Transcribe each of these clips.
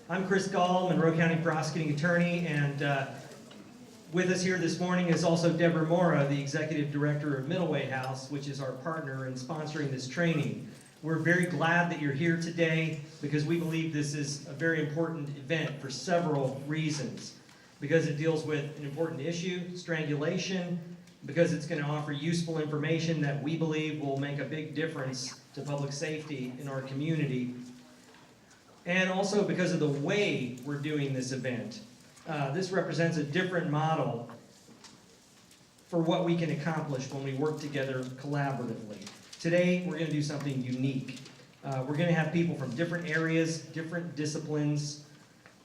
I'm Chris Gaal, Monroe County Prosecuting Attorney, and with us here this morning is also Deborah Mora, the Executive Director of Middleway House, which is our partner in sponsoring this training. We're very glad that you're here today because we believe this is a very important event for several reasons. Because it deals with an important issue, strangulation, because it's going to offer useful information that we believe will make a big difference to public safety in our community, and also because of the way we're doing this event. This represents a different model for what we can accomplish when we work together collaboratively. Today, we're going to do something unique. We're going to have people from different areas, different disciplines,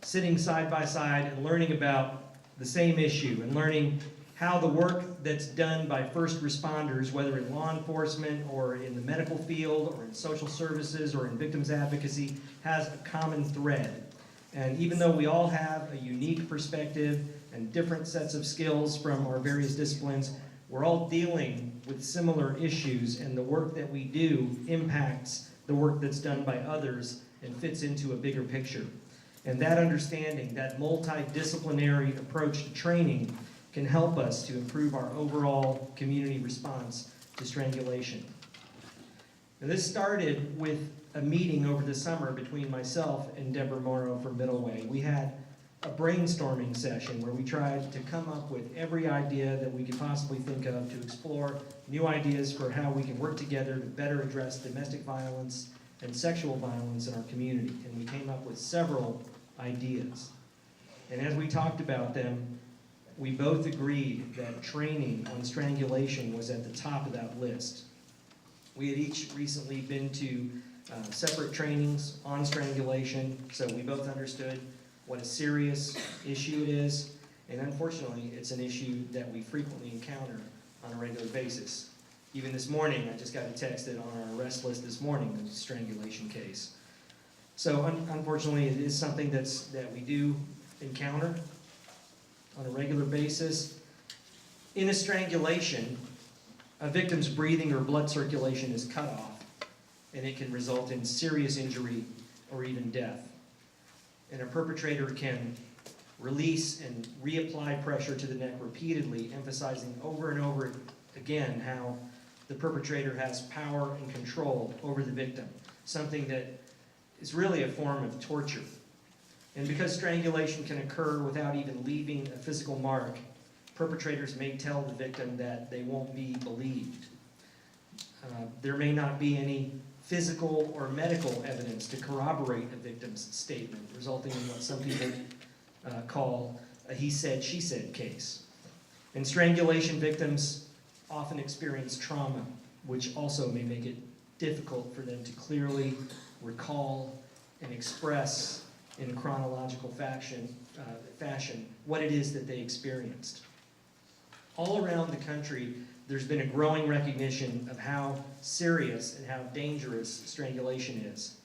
sitting side by side and learning about the same issue and learning how the work that's done by first responders, whether in law enforcement or in the medical field or in social services or in victims advocacy, has a common thread. And even though we all have a unique perspective and different sets of skills from our various disciplines, we're all dealing with similar issues, and the work that we do impacts the work that's done by others and fits into a bigger picture. And that understanding, that multidisciplinary approach to training, can help us to improve our overall community response to strangulation. Now, this started with a meeting over the summer between myself and Deborah Monroe from Middleway. We had a brainstorming session where we tried to come up with every idea that we could possibly think of to explore new ideas for how we can work together to better address domestic violence and sexual violence in our community. And we came up with several ideas. And as we talked about them, we both agreed that training on strangulation was at the top of that list. We had each recently been to separate trainings on strangulation, so we both understood what a serious issue it is, and unfortunately, it's an issue that we frequently encounter on a regular basis. Even this morning, I just got a text that on our arrest list this morning, there's a strangulation case. So unfortunately, it is something that we do encounter on a regular basis. In a strangulation, a victim's breathing or blood circulation is cut off, and it can result in serious injury or even death. And a perpetrator can release and reapply pressure to the neck repeatedly, emphasizing over and over again how the perpetrator has power and control over the victim, something that is really a form of torture. And because strangulation can occur without even leaving a physical mark, perpetrators may tell the victim that they won't be believed. There may not be any physical or medical evidence to corroborate a victim's statement, resulting in what some people call a he said, she said case. And strangulation victims often experience trauma, which also may make it difficult for them to clearly recall and express in chronological fashion what it is that they experienced. All around the country, there's been a growing recognition of how serious and how dangerous strangulation is.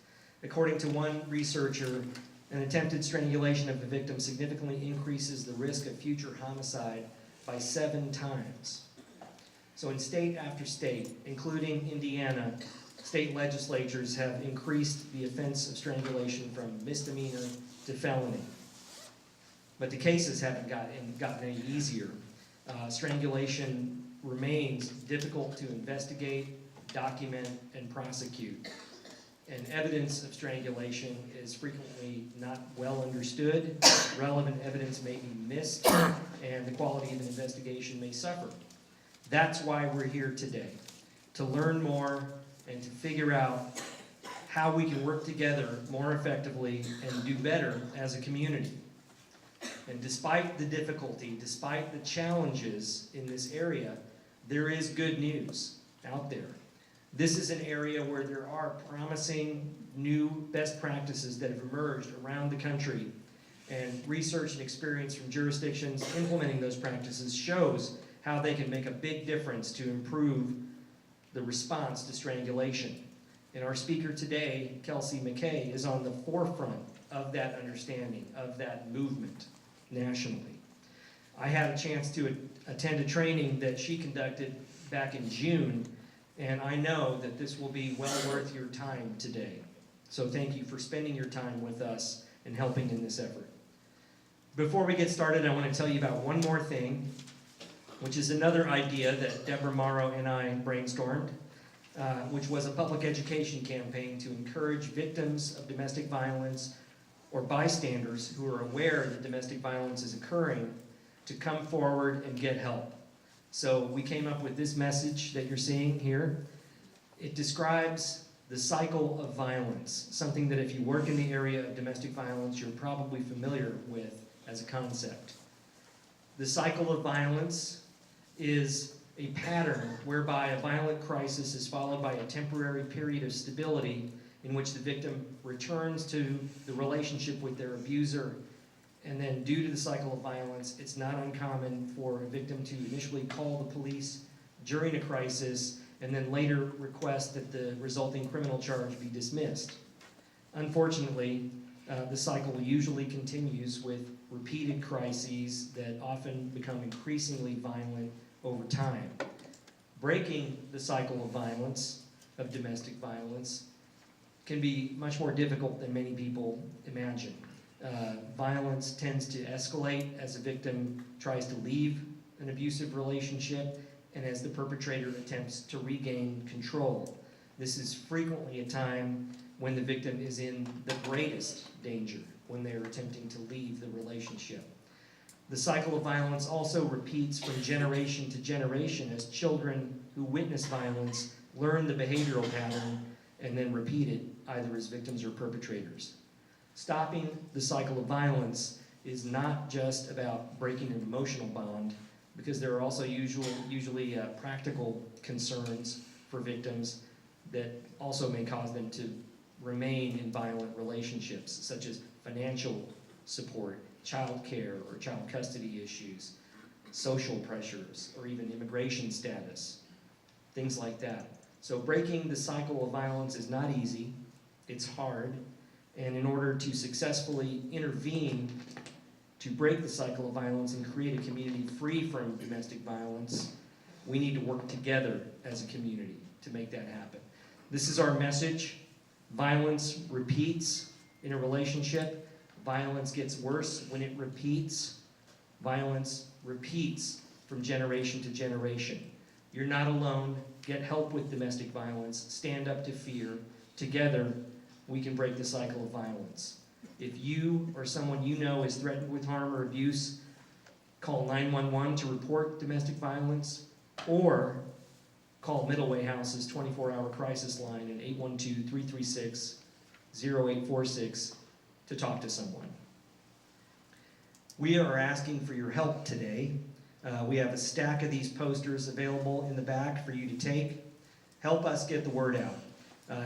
According to one researcher, an attempted strangulation of the victim significantly increases the risk of future homicide by 7 times. So in state after state, including Indiana, state legislatures have increased the offense of strangulation from misdemeanor to felony. But the cases haven't gotten any easier. Strangulation remains difficult to investigate, document, and prosecute. And evidence of strangulation is frequently not well understood. Relevant evidence may be missed, and the quality of an investigation may suffer. That's why we're here today, to learn more and to figure out how we can work together more effectively and do better as a community. And despite the difficulty, despite the challenges in this area, there is good news out there. This is an area where there are promising new best practices that have emerged around the country, and research and experience from jurisdictions implementing those practices shows how they can make a big difference to improve the response to strangulation. And our speaker today, Kelsey McKay, is on the forefront of that understanding, of that movement nationally. I had a chance to attend a training that she conducted back in June, and I know that this will be well worth your time today. So thank you for spending your time with us and helping in this effort. Before we get started, I want to tell you about one more thing, which is another idea that Deborah Monroe and I brainstormed, which was a public education campaign to encourage victims of domestic violence or bystanders who are aware that domestic violence is occurring to come forward and get help. So we came up with this message that you're seeing here. It describes the cycle of violence, something that if you work in the area of domestic violence, you're probably familiar with as a concept. The cycle of violence is a pattern whereby a violent crisis is followed by a temporary period of stability in which the victim returns to the relationship with their abuser. And then due to the cycle of violence, it's not uncommon for a victim to initially call the police during a crisis and then later request that the resulting criminal charge be dismissed. Unfortunately, the cycle usually continues with repeated crises that often become increasingly violent over time. Breaking the cycle of violence, of domestic violence, can be much more difficult than many people imagine. Violence tends to escalate as a victim tries to leave an abusive relationship and as the perpetrator attempts to regain control. This is frequently a time when the victim is in the greatest danger, when they are attempting to leave the relationship. The cycle of violence also repeats from generation to generation as children who witness violence learn the behavioral pattern and then repeat it, either as victims or perpetrators. Stopping the cycle of violence is not just about breaking an emotional bond, because there are also usually practical concerns for victims that also may cause them to remain in violent relationships, such as financial support, child care or child custody issues, social pressures, or even immigration status, things like that. So breaking the cycle of violence is not easy, it's hard, and in order to successfully intervene to break the cycle of violence and create a community free from domestic violence, we need to work together as a community to make that happen. This is our message. Violence repeats in a relationship. Violence gets worse when it repeats. Violence repeats from generation to generation. You're not alone. Get help with domestic violence. Stand up to fear. Together, we can break the cycle of violence. If you or someone you know is threatened with harm or abuse, call 911 to report domestic violence, or call Middleway House's 24-hour crisis line at 812-336-0846 to talk to someone. We are asking for your help today. We have a stack of these posters available in the back for you to take. Help us get the word out.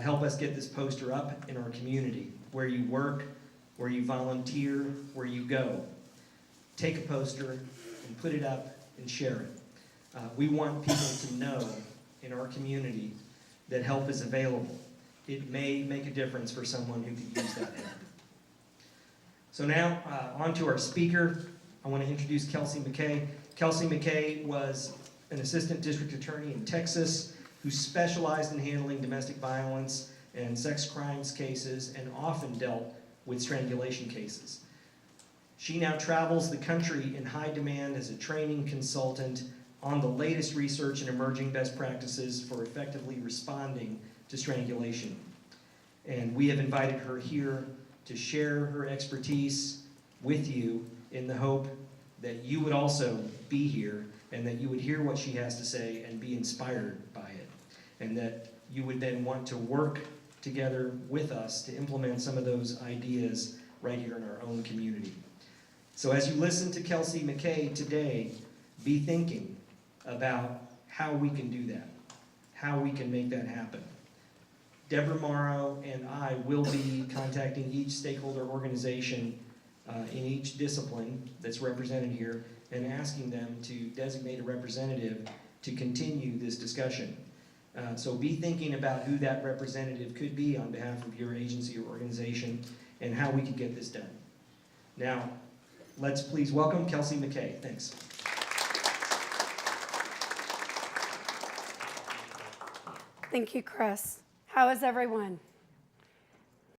Help us get this poster up in our community, where you work, where you volunteer, where you go. Take a poster and put it up and share it. We want people to know in our community that help is available. It may make a difference for someone who could use that help. So now, on to our speaker. I want to introduce Kelsey McKay. Kelsey McKay was an assistant district attorney in Texas who specialized in handling domestic violence and sex crimes cases and often dealt with strangulation cases. She now travels the country in high demand as a training consultant on the latest research and emerging best practices for effectively responding to strangulation. And we have invited her here to share her expertise with you in the hope that you would also be here and that you would hear what she has to say and be inspired by it. And that you would then want to work together with us to implement some of those ideas right here in our own community. So as you listen to Kelsey McKay today, be thinking about how we can do that, how we can make that happen. Deborah Monroe and I will be contacting each stakeholder organization in each discipline that's represented here and asking them to designate a representative to continue this discussion. So be thinking about who that representative could be on behalf of your agency or organization and how we could get this done. Now, let's please welcome Kelsey McKay. Thanks. Thank you, Chris. How is everyone?